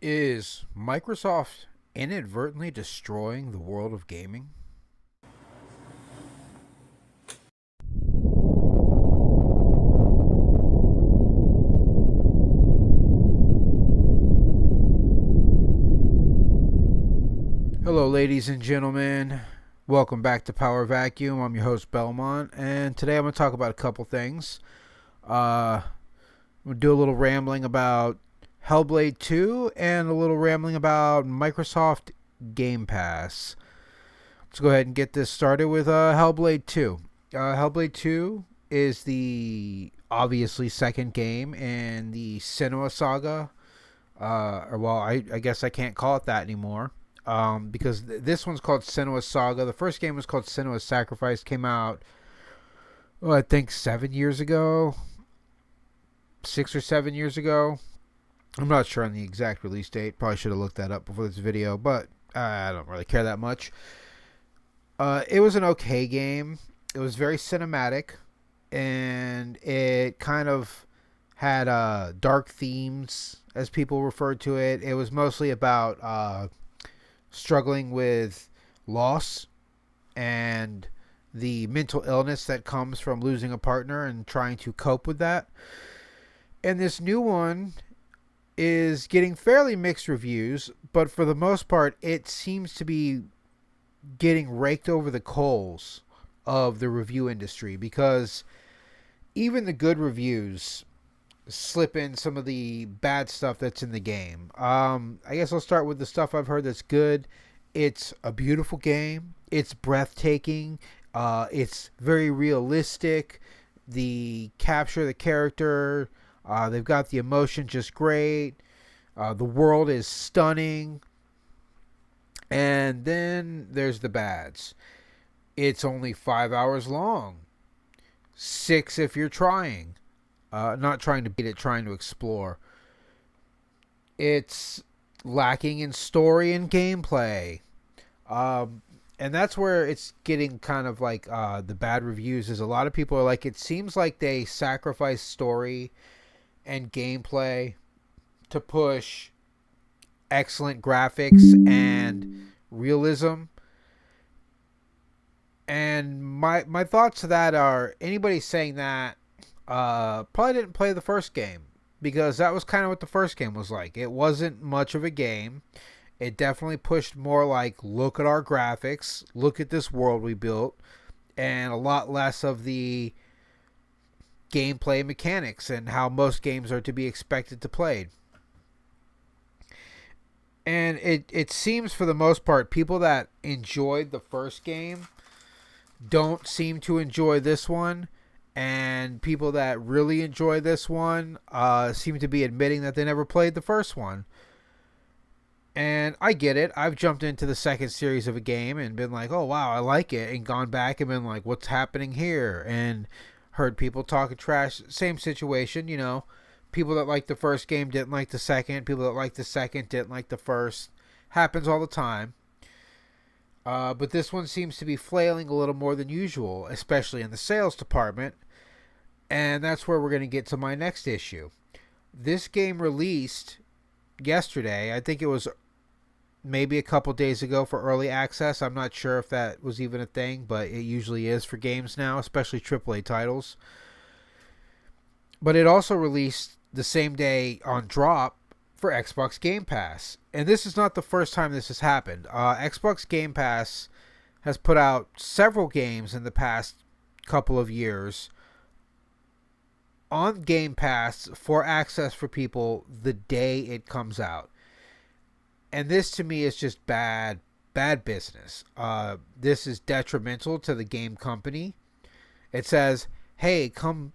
Is Microsoft inadvertently destroying the world of gaming? Hello, ladies and gentlemen. Welcome back to Power Vacuum. I'm your host, Belmont, and today I'm going to talk about a couple things. I'm going to do a little rambling about Hellblade II and a little rambling about Microsoft Game Pass. Let's go ahead and get this started with Hellblade 2. Hellblade 2 is the obviously second game in the Senua saga. I guess I can't call it that anymore. Because this one's called Senua's Saga. The first game was called Senua's Sacrifice. Came out, I think 7 years ago. 6 or 7 years ago. I'm not sure on the exact release date. Probably should have looked that up before this video, but I don't really care that much. It was an okay game. It was very cinematic, and it kind of had dark themes, as people referred to it. It was mostly about struggling with loss and the mental illness that comes from losing a partner and trying to cope with that. And this new one is getting fairly mixed reviews, but for the most part, it seems to be getting raked over the coals of the review industry, because even the good reviews slip in some of the bad stuff that's in the game. I guess I'll start with the stuff I've heard that's good. It's a beautiful game. It's breathtaking. It's very realistic. The capture the character. They've got the emotion just great. The world is stunning. And then there's the bads. It's only 5 hours long. 6 if you're trying. Not trying to beat it, trying to explore. It's lacking in story and gameplay. And that's where it's getting kind of like the bad reviews, is a lot of people are like, it seems like they sacrifice story and gameplay to push excellent graphics and realism. And my thoughts to that are, anybody saying that probably didn't play the first game, because that was kind of what the first game was like. It wasn't much of a game. It definitely pushed more like, look at our graphics, look at this world we built, and a lot less of the gameplay mechanics and how most games are to be expected to play. And it seems, for the most part, people that enjoyed the first game don't seem to enjoy this one. And people that really enjoy this one seem to be admitting that they never played the first one. And I get it. I've jumped into the second series of a game and been like, oh, wow, I like it. And gone back and been like, what's happening here? And heard people talking trash. Same situation, you know. People that liked the first game didn't like the second. People that liked the second didn't like the first. Happens all the time. But this one seems to be flailing a little more than usual, especially in the sales department. And that's where we're going to get to my next issue. This game released yesterday. I think it was maybe a couple days ago for early access. I'm not sure if that was even a thing, but it usually is for games now, especially AAA titles. But it also released the same day on drop for Xbox Game Pass. And this is not the first time this has happened. Xbox Game Pass has put out several games in the past couple of years on Game Pass for access for people the day it comes out. And this, to me, is just bad business. This is detrimental to the game company. It says, hey, come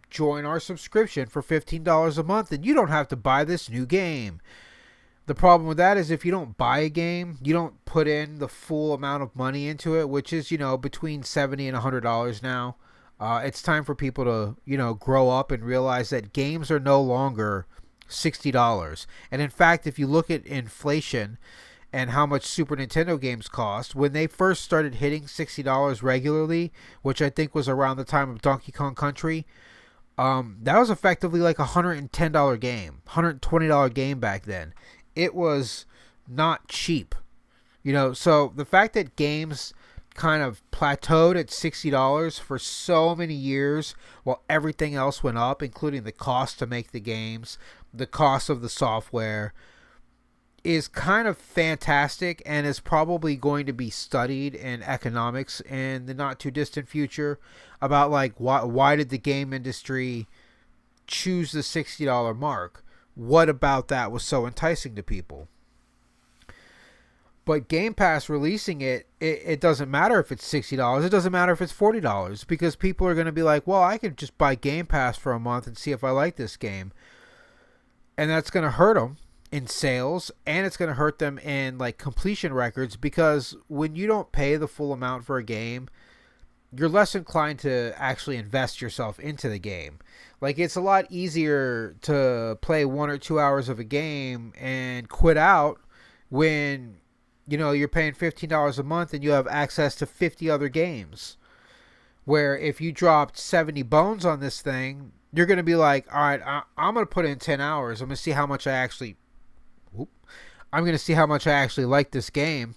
join our subscription for $15 a month, and you don't have to buy this new game. The problem with that is, if you don't buy a game, you don't put in the full amount of money into it, which is, between $70 and $100 now. It's time for people to, grow up and realize that games are no longer $60. And in fact, if you look at inflation and how much Super Nintendo games cost, when they first started hitting $60 regularly, which I think was around the time of Donkey Kong Country, that was effectively like a $110 game, $120 game back then. it was not cheap. So the fact that games kind of plateaued at $60 for so many years while everything else went up, including the cost to make the games, the cost of the software, is kind of fantastic and is probably going to be studied in economics in the not too distant future about like why did the game industry choose the $60 mark? What about that was so enticing to people? But Game Pass releasing it doesn't matter if it's $60. It doesn't matter if it's $40 because people are going to be like, well, I could just buy Game Pass for a month and see if I like this game. And that's going to hurt them in sales, and it's going to hurt them in like completion records, because when you don't pay the full amount for a game, you're less inclined to actually invest yourself into the game. Like, it's a lot easier to play 1 or 2 hours of a game and quit out when you're paying $15 a month and you have access to 50 other games. Where if you dropped 70 bones on this thing, you're going to be like, all right, I'm going to put in 10 hours. I'm going to see how much I actually like this game.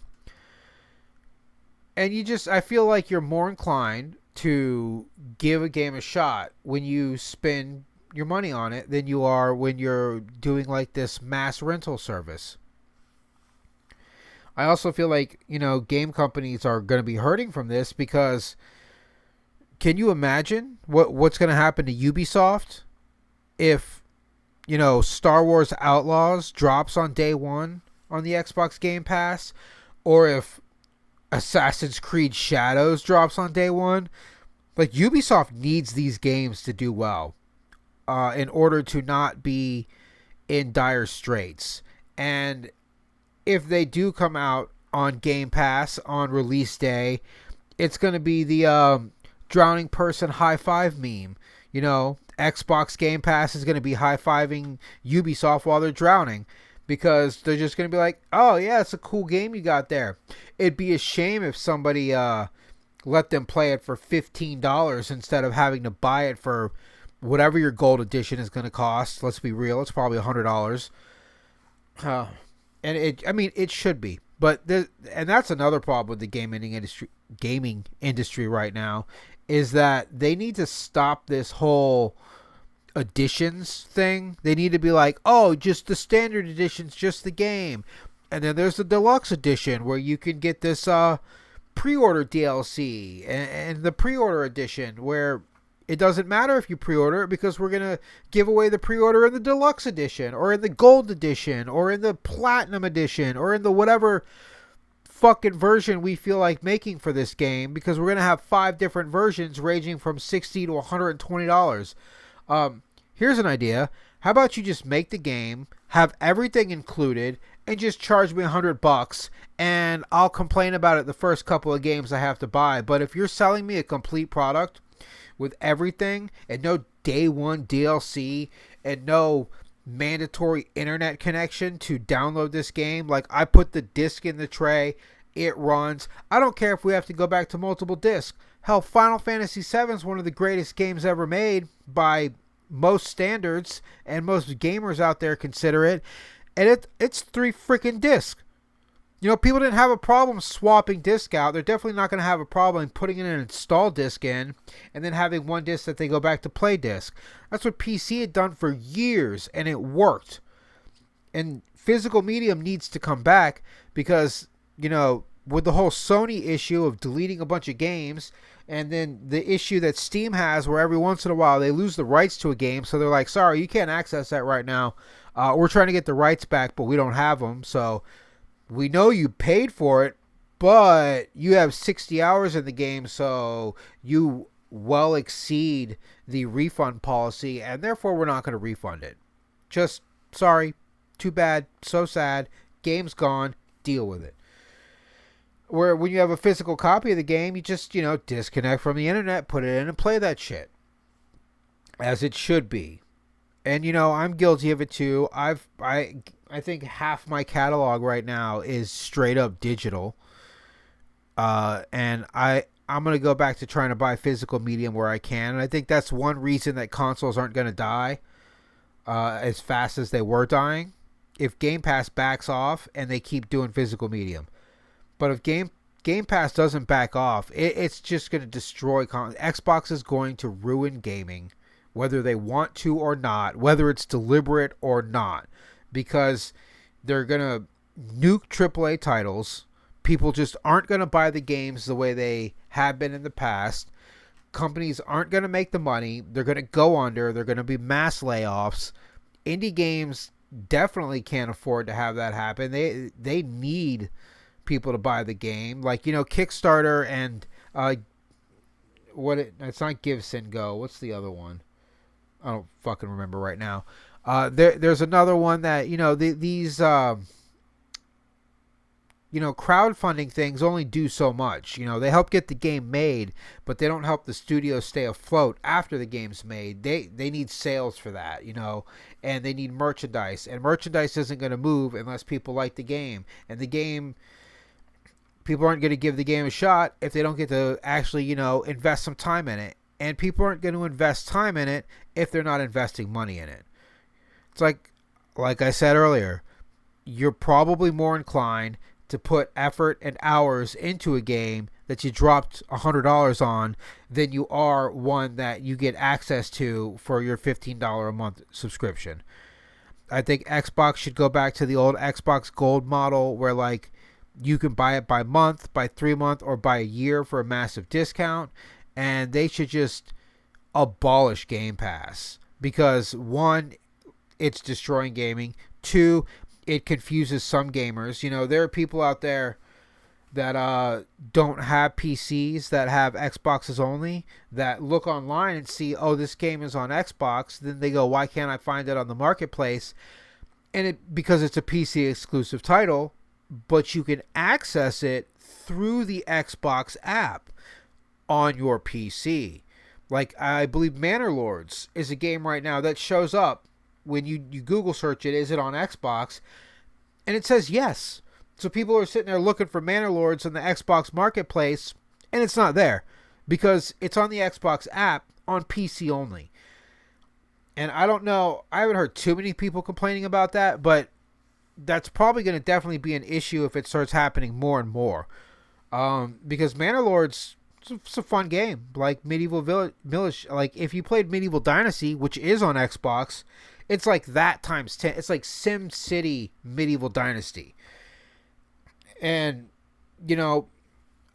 And I feel like you're more inclined to give a game a shot when you spend your money on it than you are when you're doing like this mass rental service. I also feel like, game companies are going to be hurting from this, because can you imagine what's going to happen to Ubisoft if, Star Wars Outlaws drops on day one on the Xbox Game Pass, or if Assassin's Creed Shadows drops on day one? Like, Ubisoft needs these games to do well in order to not be in dire straits. And if they do come out on Game Pass on release day, it's going to be the drowning person high five meme. Xbox Game Pass is going to be high-fiving Ubisoft while they're drowning, because they're just going to be like, oh yeah, it's a cool game you got there. It'd be a shame if somebody let them play it for $15 instead of having to buy it for whatever your gold edition is going to cost. Let's be real, it's probably $100. And it should be. But and that's another problem with the gaming industry right now, is that they need to stop this whole editions thing. They need to be like, oh, just the standard edition's just the game, and then there's the deluxe edition where you can get this pre-order DLC, and the pre-order edition where it doesn't matter if you pre-order it, because we're gonna give away the pre-order in the deluxe edition, or in the gold edition, or in the platinum edition, or in the whatever fucking version we feel like making for this game, because we're gonna have 5 different versions ranging from $60 to $120. Here's an idea. How about you just make the game, have everything included, and just charge me $100, and I'll complain about it the first couple of games I have to buy. But if you're selling me a complete product with everything, and no day one DLC, and no mandatory internet connection to download this game, like, I put the disc in the tray, it runs. I don't care if we have to go back to multiple discs. Hell, Final Fantasy VII is one of the greatest games ever made by most standards, and most gamers out there consider it, and it's 3 freaking discs. People didn't have a problem swapping disc out. They're definitely not going to have a problem putting in an install disc in and then having one disc that they go back to play disc. That's what PC had done for years, and it worked. And physical medium needs to come back, because with the whole Sony issue of deleting a bunch of games, and then the issue that Steam has where every once in a while they lose the rights to a game, so they're like, sorry, you can't access that right now. We're trying to get the rights back, but we don't have them, so we know you paid for it, but you have 60 hours in the game, so you well exceed the refund policy, and therefore we're not going to refund it. Just, sorry, too bad, so sad, game's gone, deal with it. Where when you have a physical copy of the game, you just, disconnect from the internet, put it in, and play that shit. As it should be. And, I'm guilty of it too. I think half my catalog right now is straight up digital. And I'm going to go back to trying to buy physical medium where I can. And I think that's one reason that consoles aren't going to die as fast as they were dying. if Game Pass backs off and they keep doing physical medium. But if Game Pass doesn't back off, it's just going to destroy Xbox is going to ruin gaming, whether they want to or not, whether it's deliberate or not, because they're going to nuke AAA titles. People just aren't going to buy the games the way they have been in the past. Companies aren't going to make the money. They're going to go under. They're going to be mass layoffs. Indie games definitely can't afford to have that happen. They need people to buy the game. Like, you know, Kickstarter and it's not Give Send Go. What's the other one? I don't fucking remember right now. There's another one that, you know, these you know, crowdfunding things only do so much. You know, they help get the game made, but they don't help the studio stay afloat after the game's made. They need sales for that, you know, and they need merchandise. And merchandise isn't going to move unless people like the game. And the game, people aren't going to give the game a shot if they don't get to actually, you know, invest some time in it. And people aren't going to invest time in it if they're not investing money in it. It's like I said earlier, you're probably more inclined to put effort and hours into a game that you dropped $100 on than you are one that you get access to for your $15 a month subscription. I think Xbox should go back to the old Xbox Gold model where, like, you can buy it by month, by 3 month, or by a year for a massive discount. And they should just abolish Game Pass because, one, it's destroying gaming. Two, it confuses some gamers. You know, there are people out there that don't have PCs, that have Xboxes only, that look online and see, oh, this game is on Xbox. Then they go, why can't I find it on the marketplace? And because it's a PC exclusive title, but you can access it through the Xbox app on your PC. Like, I believe Manor Lords is a game right now that shows up when you Google search it, is it on Xbox? And it says yes. So people are sitting there looking for Manor Lords on the Xbox Marketplace, and it's not there because it's on the Xbox app on PC only. And I don't know, I haven't heard too many people complaining about that, but that's probably going to definitely be an issue if it starts happening more and more. Because Manor Lords, it's a fun game. Like Medieval Village, like if you played Medieval Dynasty, which is on Xbox, it's like that times 10. It's like Sim City Medieval Dynasty. And, you know,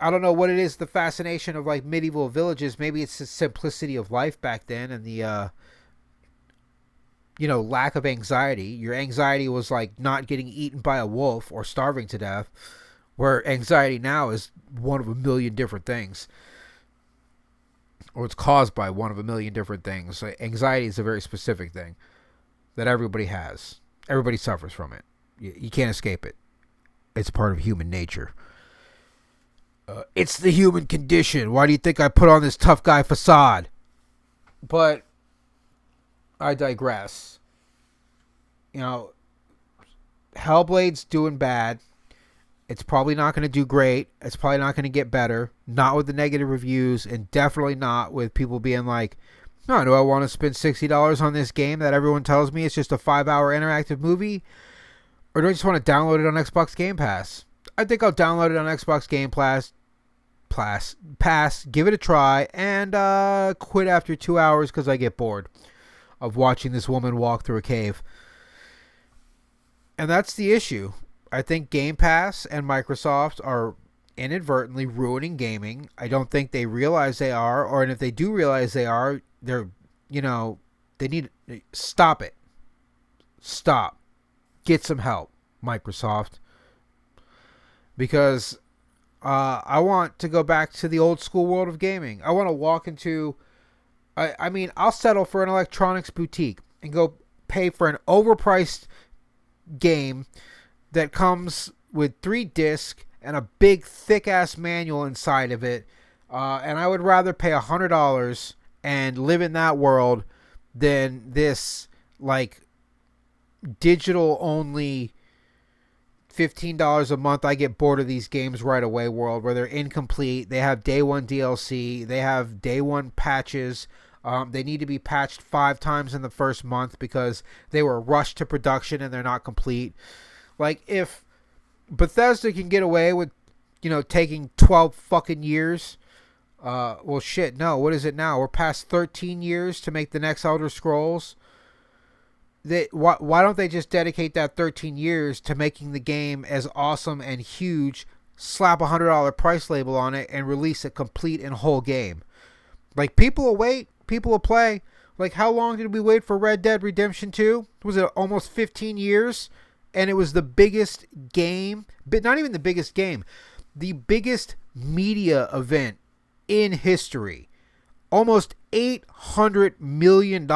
I don't know what it is, the fascination of like medieval villages. Maybe it's the simplicity of life back then and the, you know, lack of anxiety. Your anxiety was like not getting eaten by a wolf or starving to death, where anxiety now is one of a million different things. Or it's caused by one of a million different things. So anxiety is a very specific thing that everybody has. Everybody suffers from it. You can't escape it. It's part of human nature. It's the human condition. Why do you think I put on this tough guy facade? But I digress. You know, Hellblade's doing bad. It's probably not going to do great. It's probably not going to get better. Not with the negative reviews, and definitely not with people being like, no, do I want to spend $60 on this game that everyone tells me it's just a 5-hour interactive movie? Or do I just want to download it on Xbox Game Pass? I think I'll download it on Xbox Game Pass, give it a try, and quit after 2 hours because I get bored of watching this woman walk through a cave. And that's the issue. I think Game Pass and Microsoft are inadvertently ruining gaming. I don't think they realize they are, or and if they do realize they are, they're, you know, they need to stop it. Stop. Get some help, Microsoft. Because I want to go back to the old school world of gaming. I want to walk into, I mean, I'll settle for an electronics boutique and go pay for an overpriced game that comes with 3 discs and a big thick-ass manual inside of it. And I would rather pay $100 and live in that world than this, like, digital-only $15 a month, I get bored of these games right away world where they're incomplete. They have day one DLC. They have day one patches. They need to be patched 5 times in the first month because they were rushed to production and they're not complete. Like, if Bethesda can get away with, taking 12 fucking years, well, shit, no, what is it now? We're past 13 years to make the next Elder Scrolls. Why don't they just dedicate that 13 years to making the game as awesome and huge, slap $100 price label on it, and release a complete and whole game? Like, people will wait, people will play. Like, how long did we wait for Red Dead Redemption 2? Was it almost 15 years? And it was the biggest game, but not even the biggest game, the biggest media event in history. Almost $800 million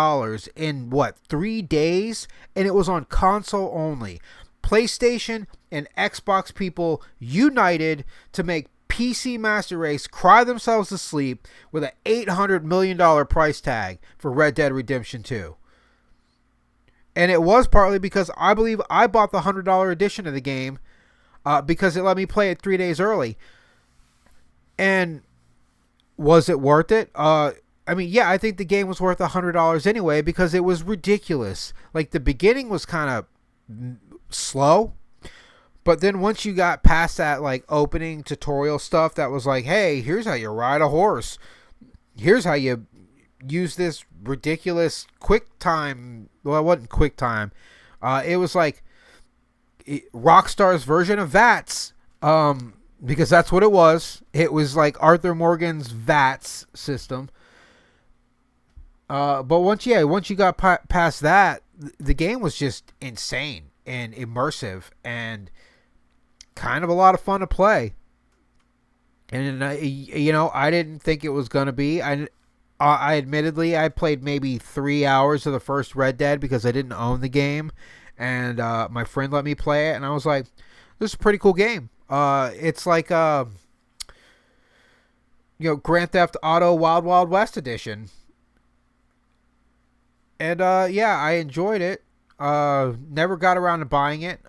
in, 3 days? And it was on console only. PlayStation and Xbox people united to make PC Master Race cry themselves to sleep with an $800 million price tag for Red Dead Redemption 2. And it was partly because I believe I bought the $100 edition of the game because it let me play it 3 days early. And was it worth it? I mean, yeah, I think the game was worth $100 anyway because it was ridiculous. Like, the beginning was kind of slow. But then once you got past that, like, opening tutorial stuff that was like, hey, here's how you ride a horse. Here's how you use this ridiculous quick time. Well, it wasn't quick time. It was like Rockstar's version of VATS, because that's what it was. It was like Arthur Morgan's VATS system. But once you got past that, the game was just insane and immersive and kind of a lot of fun to play. And I didn't think it was gonna be. I admittedly, I played maybe 3 hours of the first Red Dead because I didn't own the game, and my friend let me play it, and I was like, this is a pretty cool game. It's like Grand Theft Auto Wild Wild West edition. And yeah, I enjoyed it. Never got around to buying it.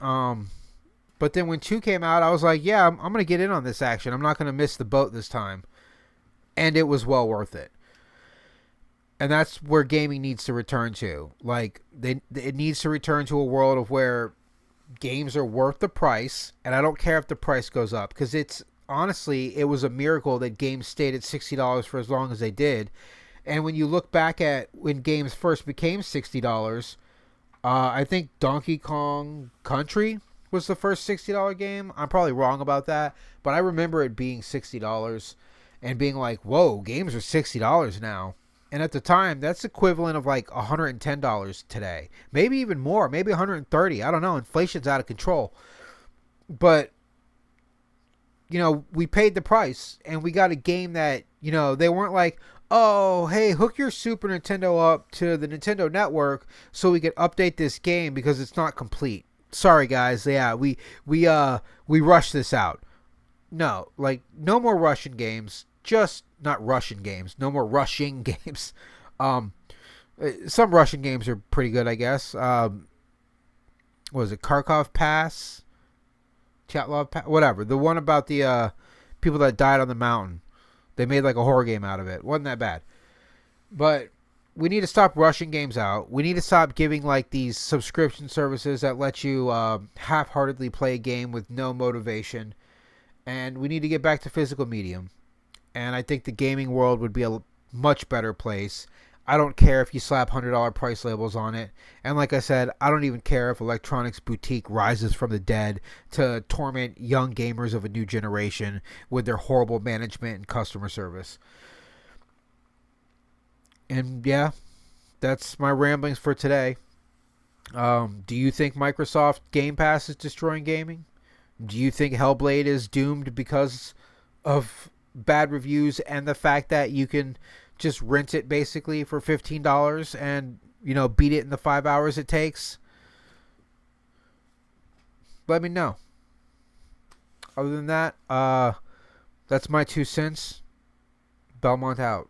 But then when 2 came out, I was like, yeah, I'm going to get in on this action. I'm not going to miss the boat this time. And it was well worth it. And that's where gaming needs to return to. Like, it needs to return to a world of where games are worth the price, and I don't care if the price goes up, because it was a miracle that games stayed at $60 for as long as they did. And when you look back at when games first became $60, I think Donkey Kong Country was the first $60 game. I'm probably wrong about that, but I remember it being $60 and being like, whoa, games are $60 now. And at the time, that's equivalent of like $110 today. Maybe even more. Maybe $130. I don't know. Inflation's out of control. But, we paid the price. And we got a game that, they weren't like, oh, hey, hook your Super Nintendo up to the Nintendo Network so we can update this game because it's not complete. Sorry, guys. Yeah, we rushed this out. No, like, no more Russian games. Just not Russian games. No more rushing games. Some Russian games are pretty good, I guess. What was it? Kharkov Pass? Chatlov Pass? Whatever. The one about the people that died on the mountain. They made like a horror game out of it. Wasn't that bad. But we need to stop rushing games out. We need to stop giving like these subscription services that let you half-heartedly play a game with no motivation. And we need to get back to physical medium. And I think the gaming world would be a much better place. I don't care if you slap $100 price labels on it. And like I said, I don't even care if Electronics Boutique rises from the dead to torment young gamers of a new generation with their horrible management and customer service. And yeah, that's my ramblings for today. Do you think Microsoft Game Pass is destroying gaming? Do you think Hellblade is doomed because of bad reviews and the fact that you can just rent it basically for $15 and beat it in the 5 hours it takes? Let me know. Other than that, that's my 2 cents. Belmont out.